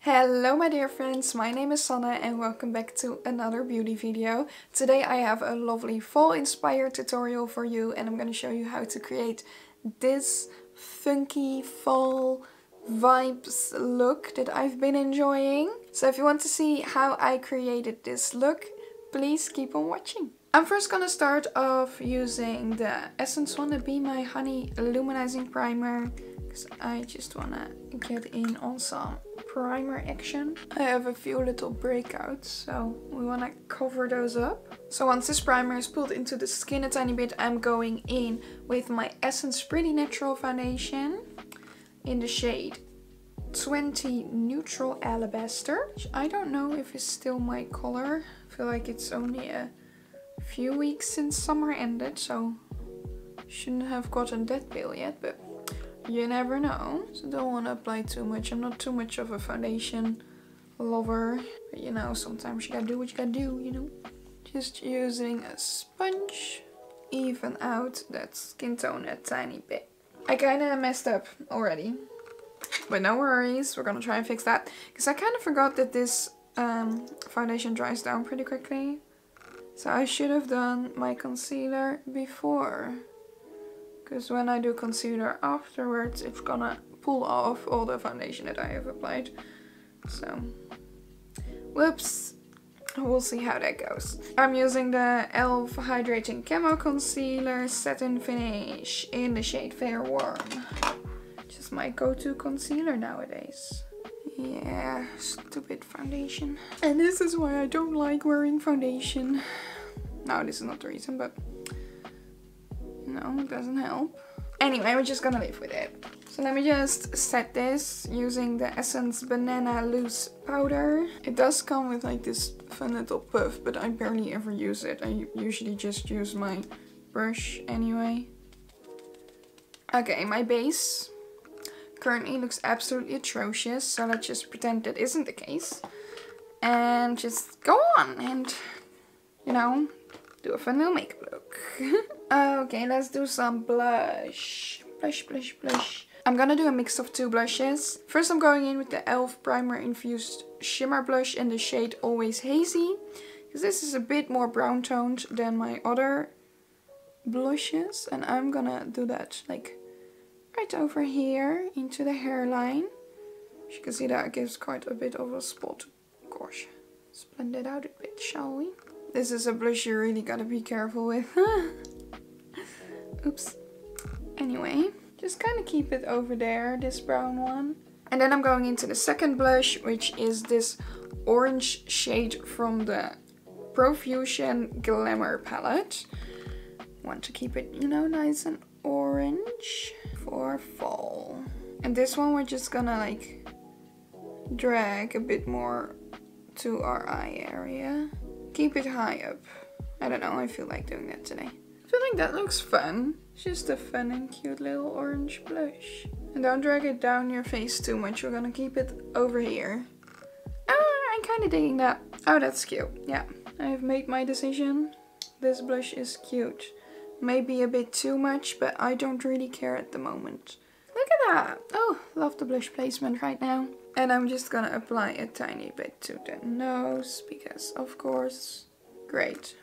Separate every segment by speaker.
Speaker 1: Hello my dear friends, my name is Sanne and welcome back to another beauty video. Today I have a lovely fall inspired tutorial for you and I'm going to show you how to create this funky fall vibes look that I've been enjoying. So if you want to see how I created this look, please keep on watching. I'm first gonna start off using the Essence one, the Be My Honey Illuminizing Primer, because I just wanna get in on some primer action. I have a few little breakouts, so we wanna cover those up. So once this primer is pulled into the skin a tiny bit, I'm going in with my Essence Pretty Natural Foundation in the shade 20 Neutral Alabaster, which I don't know if it's still my color. I feel like it's only a few weeks since summer ended, so shouldn't have gotten that pale yet, but you never know. So don't want to apply too much. I'm not too much of a foundation lover, but you know, sometimes you gotta do what you gotta do, you know. Just using a sponge, even out that skin tone a tiny bit. I kinda messed up already, but no worries, we're gonna try and fix that, because I kind of forgot that this foundation dries down pretty quickly. So I should have done my concealer before, because when I do concealer afterwards, it's gonna pull off all the foundation that I have applied. So, whoops, we'll see how that goes. I'm using the e.l.f. Hydrating Camo Concealer Satin Finish in the shade Fair Warm. Just my go-to concealer nowadays. Yeah, stupid foundation. And this is why I don't like wearing foundation. No, this is not the reason, but no, it doesn't help. Anyway, we're just gonna live with it. So let me just set this using the Essence Banana Loose Powder. It does come with like this fun little puff, but I barely ever use it. I usually just use my brush anyway. Okay, my base currently looks absolutely atrocious, so let's just pretend that isn't the case and just go on and, you know, do a fun little makeup look. Okay, let's do some blush. Blush. I'm gonna do a mix of two blushes. First I'm going in with the e.l.f. Primer Infused Shimmer Blush in the shade Always Hazy, because this is a bit more brown toned than my other blushes, and I'm gonna do that like right over here into the hairline. As you can see, that gives quite a bit of a spot. Gosh, let's blend it out a bit, shall we? This is a blush you really gotta be careful with. Oops. Anyway, just kind of keep it over there, this brown one. And then I'm going into the second blush, which is this orange shade from the Profusion Glamour palette. Want to keep it, you know, nice and orange for fall. And this one we're just gonna like drag a bit more to our eye area. Keep it high up. I don't know, I feel like doing that today. I feel like that looks fun. It's just a fun and cute little orange blush. And don't drag it down your face too much. We're gonna keep it over here. Oh, I'm kind of digging that. Oh, that's cute. Yeah, I've made my decision. This blush is cute. Maybe a bit too much, but I don't really care at the moment. Look at that! Oh, love the blush placement right now. And I'm just gonna apply a tiny bit to the nose, because of course. Great.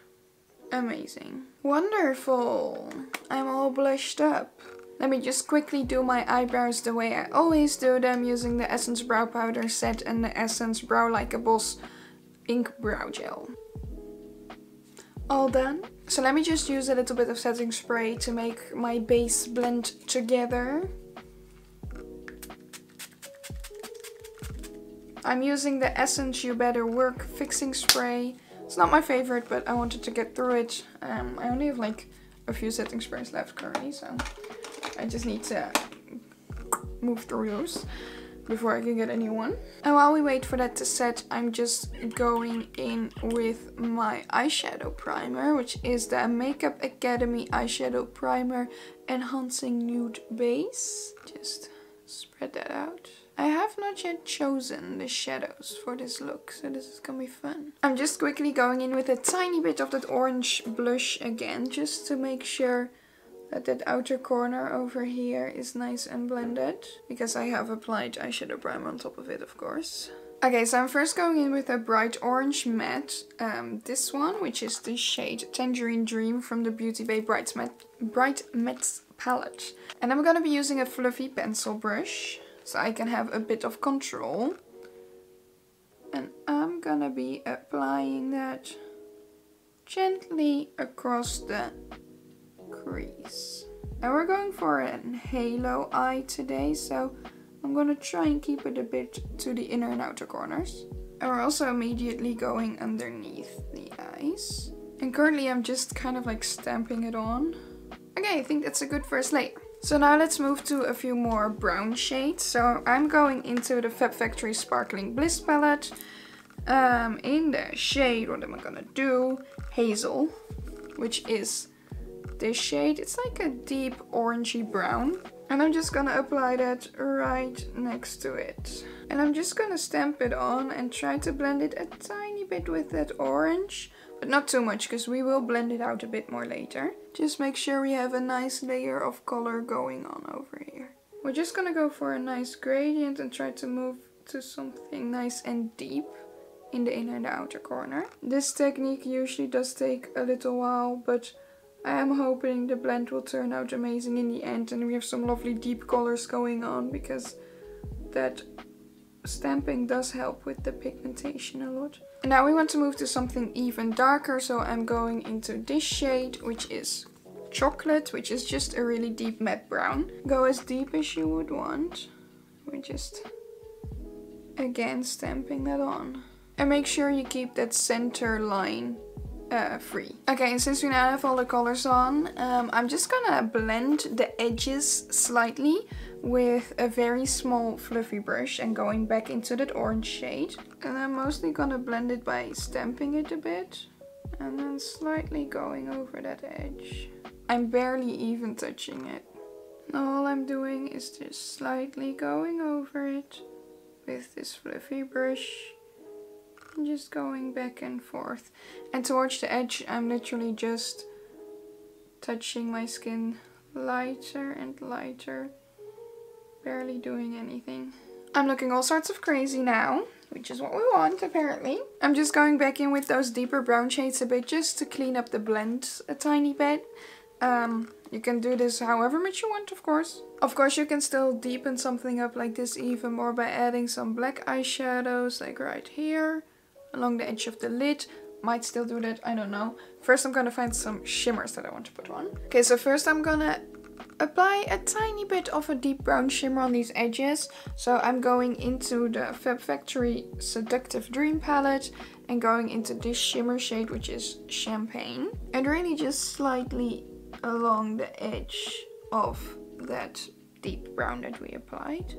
Speaker 1: Amazing. Wonderful! I'm all blushed up. Let me just quickly do my eyebrows the way I always do them, using the Essence Brow Powder Set and the Essence Brow Like a Boss Ink Brow Gel. All done. So let me just use a little bit of setting spray to make my base blend together. I'm using the Essence You Better Work Fixing Spray. It's not my favorite, but I wanted to get through it. I only have like a few setting sprays left currently, so I just need to move through those before I can get a new one. And while we wait for that to set, I'm just going in with my eyeshadow primer, which is the Makeup Academy Eyeshadow Primer Enhancing Nude Base. Just spread that out. I have not yet chosen the shadows for this look, so this is gonna be fun. I'm just quickly going in with a tiny bit of that orange blush again, just to make sure that outer corner over here is nice and blended, because I have applied eyeshadow primer on top of it, of course. Okay, so I'm first going in with a bright orange matte, this one, which is the shade Tangerine Dream from the Beauty Bay Bright Matte palette. And I'm gonna be using a fluffy pencil brush, so I can have a bit of control. And I'm gonna be applying that gently across the crease. And we're going for a halo eye today, so I'm gonna try and keep it a bit to the inner and outer corners. And we're also immediately going underneath the eyes. And currently I'm just kind of like stamping it on. Okay, I think that's a good first layer. So now let's move to a few more brown shades. So I'm going into the FAB Factory Sparkling Bliss palette. In the shade, what am I gonna do? Hazel, which is this shade. It's like a deep orangey brown. And I'm just gonna apply that right next to it. And I'm just gonna stamp it on and try to blend it a tiny bit with that orange. But not too much, because we will blend it out a bit more later. Just make sure we have a nice layer of color going on over here. We're just gonna go for a nice gradient and try to move to something nice and deep in the inner and the outer corner. This technique usually does take a little while, but I am hoping the blend will turn out amazing in the end and we have some lovely deep colors going on, because that stamping does help with the pigmentation a lot. And now we want to move to something even darker, so I'm going into this shade, which is Chocolate, which is just a really deep matte brown. Go as deep as you would want. We're just again stamping that on. And make sure you keep that center line free. Okay, and since we now have all the colors on, I'm just gonna blend the edges slightly with a very small fluffy brush and going back into that orange shade. And I'm mostly gonna blend it by stamping it a bit and then slightly going over that edge. I'm barely even touching it. All I'm doing is just slightly going over it with this fluffy brush. Just going back and forth. And towards the edge, I'm literally just touching my skin lighter and lighter. Barely doing anything. I'm looking all sorts of crazy now, which is what we want apparently. I'm just going back in with those deeper brown shades a bit, just to clean up the blend a tiny bit. You can do this however much you want, of course. Of course, you can still deepen something up like this even more by adding some black eyeshadows, like right here, along the edge of the lid. Might still do that, I don't know. First I'm gonna find some shimmers that I want to put on. Okay, so first I'm gonna apply a tiny bit of a deep brown shimmer on these edges. So I'm going into the FAB Factory Seductive Dream palette and going into this shimmer shade, which is Champagne. And really just slightly along the edge of that deep brown that we applied.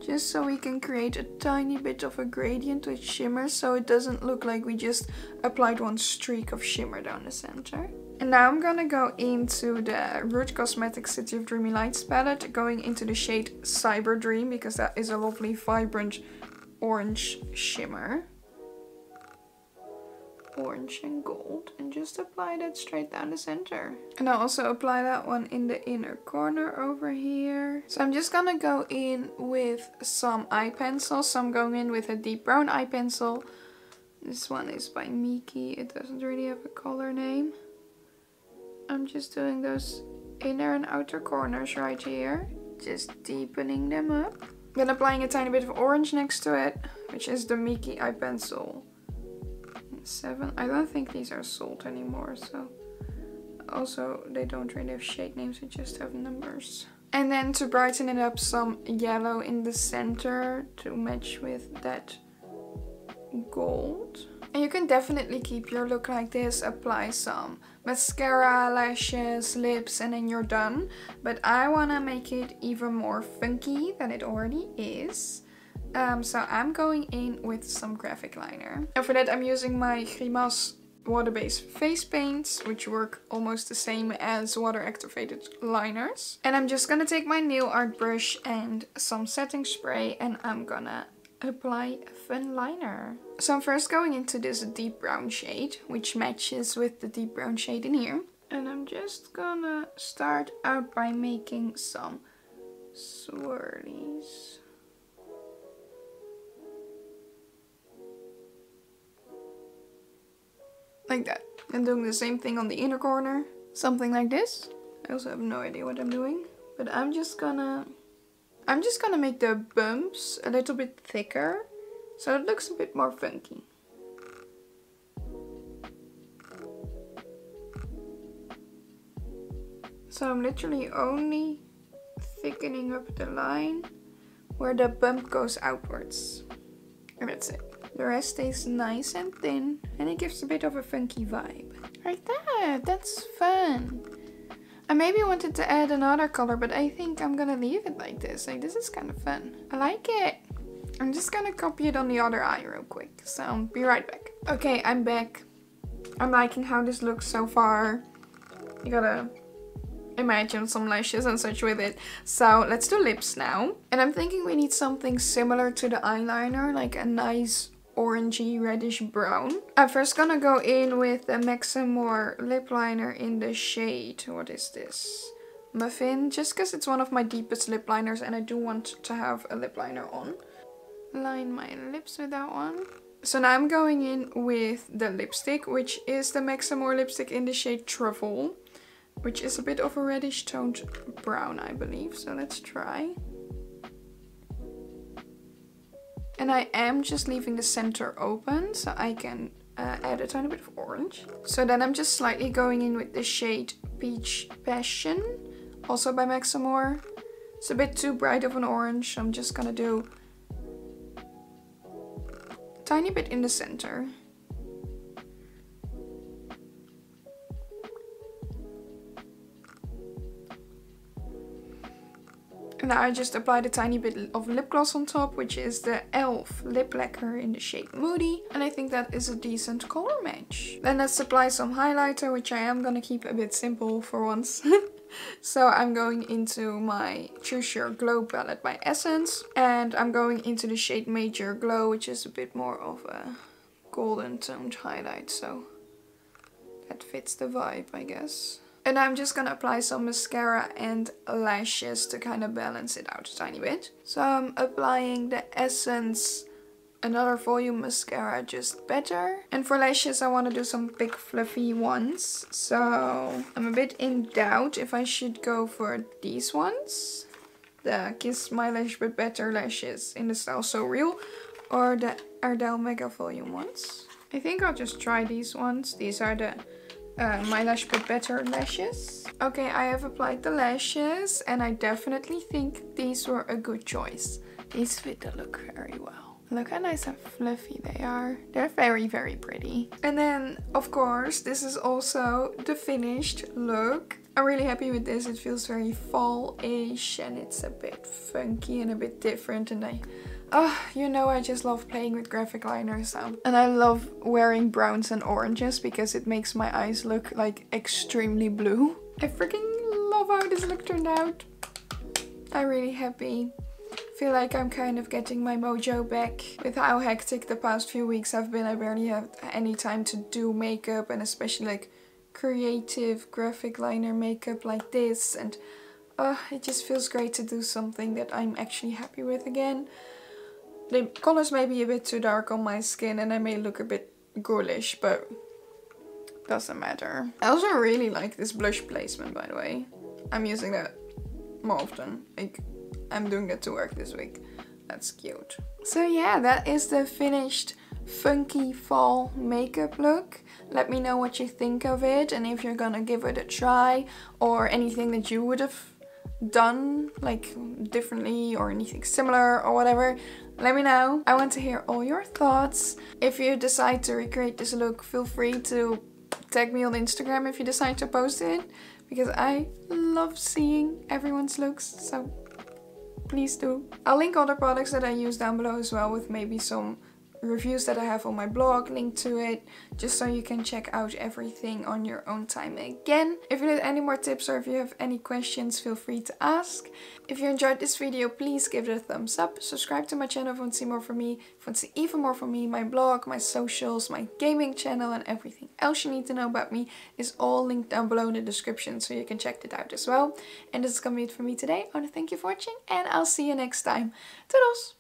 Speaker 1: Just so we can create a tiny bit of a gradient with shimmer, so it doesn't look like we just applied one streak of shimmer down the center. And now I'm gonna go into the Root Cosmetics City of Dreamy Lights palette, going into the shade Cyber Dream, because that is a lovely vibrant orange shimmer. Orange and gold, and just apply that straight down the center. And I'll also apply that one in the inner corner over here. So I'm just gonna go in with some eye pencils. So I'm going in with a deep brown eye pencil. This one is by Miki. It doesn't really have a color name. I'm just doing those inner and outer corners right here, just deepening them up. Then applying a tiny bit of orange next to it, which is the Miki eye pencil 7. I don't think these are sold anymore, so also they don't really have shade names, they just have numbers. And then to brighten it up, some yellow in the center to match with that gold. And you can definitely keep your look like this, apply some mascara, lashes, lips, and then you're done. But I want to make it even more funky than it already is. So I'm going in with some graphic liner. And for that I'm using my Grimas water-based face paints, which work almost the same as water-activated liners. And I'm just gonna take my nail art brush and some setting spray, and I'm gonna apply a fun liner. So I'm first going into this deep brown shade, which matches with the deep brown shade in here. And I'm just gonna start out by making some swirlies. like that. And doing the same thing on the inner corner, something like this. I also have no idea what I'm doing, but I'm just gonna make the bumps a little bit thicker, so it looks a bit more funky. So I'm literally only thickening up the line where the bump goes outwards. And that's it. The rest stays nice and thin, and it gives a bit of a funky vibe. Like that, that's fun. I maybe wanted to add another color, but I think I'm gonna leave it like this. Like, this is kind of fun. I like it. I'm just gonna copy it on the other eye real quick. So, be right back. Okay, I'm back. I'm liking how this looks so far. You gotta imagine some lashes and such with it. So, let's do lips now. And I'm thinking we need something similar to the eyeliner, like a nice orangey reddish brown. I'm first gonna go in with the Maximore lip liner in the shade, what is this? Muffin, just because it's one of my deepest lip liners and I do want to have a lip liner on. Line my lips with that one. So now I'm going in with the lipstick, which is the Maximore lipstick in the shade Truffle, which is a bit of a reddish toned brown, I believe. So let's try. And I am just leaving the center open so I can add a tiny bit of orange. So then I'm just slightly going in with the shade Peach Passion, also by Maximore. It's a bit too bright of an orange, so I'm just gonna do a tiny bit in the center. And now I just applied a tiny bit of lip gloss on top, which is the e.l.f. Lip Lacquer in the shade Moody. And I think that is a decent color match. Then let's apply some highlighter, which I am gonna keep a bit simple for once. So I'm going into my Choose Your Glow palette by Essence. And I'm going into the shade Major Glow, which is a bit more of a golden toned highlight. So that fits the vibe, I guess. And I'm just gonna apply some mascara and lashes to kind of balance it out a tiny bit. So I'm applying the Essence Another Volume Mascara Just Better. And for lashes I want to do some big fluffy ones. So I'm a bit in doubt if I should go for these ones. The Kiss My Lash But Better lashes in the style So Real. Or the Ardell Mega Volume ones. I think I'll just try these ones. These are the My Lash But Better lashes. Okay, I have applied the lashes and I definitely think these were a good choice. These fit the look very well. Look how nice and fluffy they are. They're very, very pretty. And then, of course, this is also the finished look. I'm really happy with this. It feels very fall-ish and it's a bit funky and a bit different. And you know, I just love playing with graphic liners. And I love wearing browns and oranges because it makes my eyes look like extremely blue. I freaking love how this look turned out. I'm really happy. Feel like I'm kind of getting my mojo back. With how hectic the past few weeks have been, I barely have any time to do makeup, and especially like creative graphic liner makeup like this. And it just feels great to do something that I'm actually happy with again. The colors may be a bit too dark on my skin and I may look a bit ghoulish, but doesn't matter. I also really like this blush placement, by the way. I'm using that more often. Like, I'm doing that to work this week. That's cute. So yeah, that is the finished funky fall makeup look. Let me know what you think of it and if you're gonna give it a try or anything that you would have done like differently or anything similar or whatever. Let me know. I want to hear all your thoughts. If you decide to recreate this look, feel free to tag me on Instagram if you decide to post it, because I love seeing everyone's looks, so please do. I'll link other products that I use down below as well, with maybe some reviews that I have on my blog linked to it, just so you can check out everything on your own time again. If you need any more tips or if you have any questions, feel free to ask. If you enjoyed this video, please give it a thumbs up. Subscribe to my channel if you want to see more from me. If you want to see even more from me, my blog, my socials, my gaming channel, and everything else you need to know about me is all linked down below in the description, so you can check it out as well. And this is gonna be it for me today. I want to thank you for watching and I'll see you next time. Toodles!